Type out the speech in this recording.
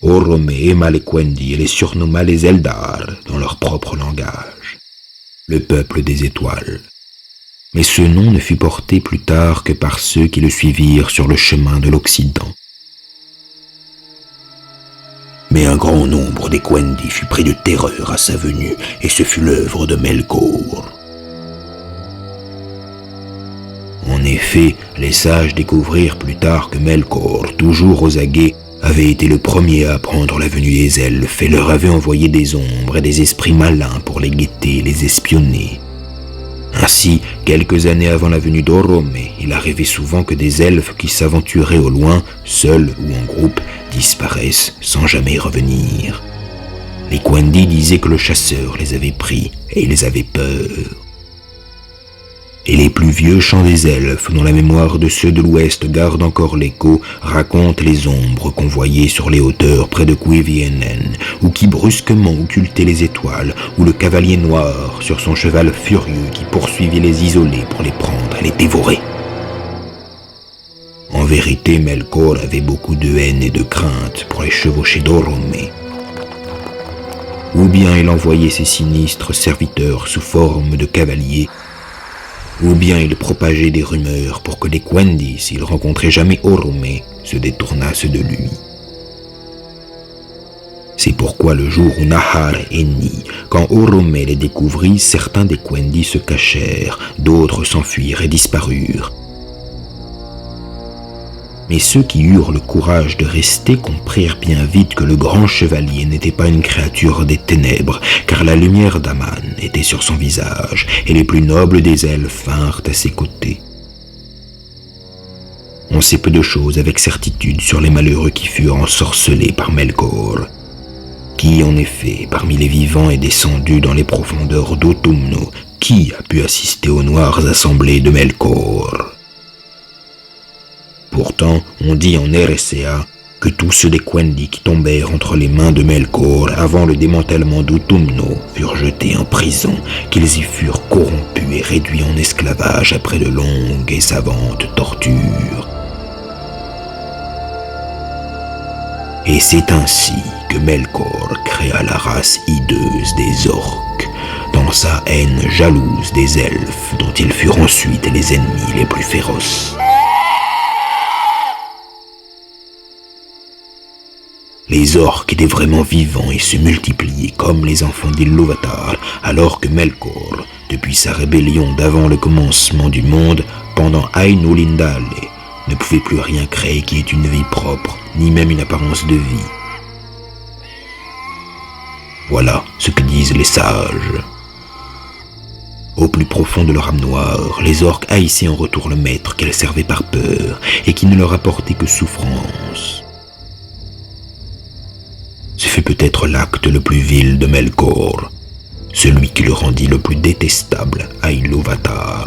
Orome aima les Kwendi et les surnomma les Eldar dans leur propre langage, le peuple des étoiles. Mais ce nom ne fut porté plus tard que par ceux qui le suivirent sur le chemin de l'Occident. Mais un grand nombre des Kwendi fut pris de terreur à sa venue, et ce fut l'œuvre de Melkor. En effet, les sages découvrirent plus tard que Melkor, toujours aux aguets, avait été le premier à apprendre la venue des elfes et leur avait envoyé des ombres et des esprits malins pour les guetter et les espionner. Ainsi, quelques années avant la venue d'Orome, il arrivait souvent que des elfes qui s'aventuraient au loin, seuls ou en groupe, disparaissent sans jamais revenir. Les Kwendi disaient que le chasseur les avait pris et ils avaient peur. Et les plus vieux chants des elfes, dont la mémoire de ceux de l'Ouest garde encore l'écho, racontent les ombres qu'on voyait sur les hauteurs près de Cuivienen, ou qui brusquement occultaient les étoiles, ou le cavalier noir sur son cheval furieux qui poursuivait les isolés pour les prendre et les dévorer. En vérité, Melkor avait beaucoup de haine et de crainte pour les chevauchés d'Orome. Ou bien il envoyait ses sinistres serviteurs sous forme de cavaliers, ou bien il propageait des rumeurs pour que les Kwendi, s'ils rencontraient jamais Orome, se détournassent de lui. C'est pourquoi le jour où Nahar est né, quand Orome les découvrit, certains des Kwendi se cachèrent, d'autres s'enfuirent et disparurent. Mais ceux qui eurent le courage de rester comprirent bien vite que le grand chevalier n'était pas une créature des ténèbres, car la lumière d'Aman était sur son visage, et les plus nobles des elfes vinrent à ses côtés. On sait peu de choses avec certitude sur les malheureux qui furent ensorcelés par Melkor. Qui, en effet, parmi les vivants est descendu dans les profondeurs d'Autumno? Qui a pu assister aux noires assemblées de Melkor? Pourtant, on dit en Eressëa que tous ceux des Kwendi qui tombèrent entre les mains de Melkor avant le démantèlement d'Autumno furent jetés en prison, qu'ils y furent corrompus et réduits en esclavage après de longues et savantes tortures. Et c'est ainsi que Melkor créa la race hideuse des orques, dans sa haine jalouse des elfes dont ils furent ensuite les ennemis les plus féroces. Les orques étaient vraiment vivants et se multipliaient comme les enfants d'Ilúvatar, alors que Melkor, depuis sa rébellion d'avant le commencement du monde, pendant Ainulindale, ne pouvait plus rien créer qui ait une vie propre, ni même une apparence de vie. Voilà ce que disent les sages. Au plus profond de leur âme noire, les orques haïssaient en retour le maître qu'elles servaient par peur et qui ne leur apportait que souffrance. Ce fut peut-être l'acte le plus vil de Melkor, celui qui le rendit le plus détestable à Ilúvatar.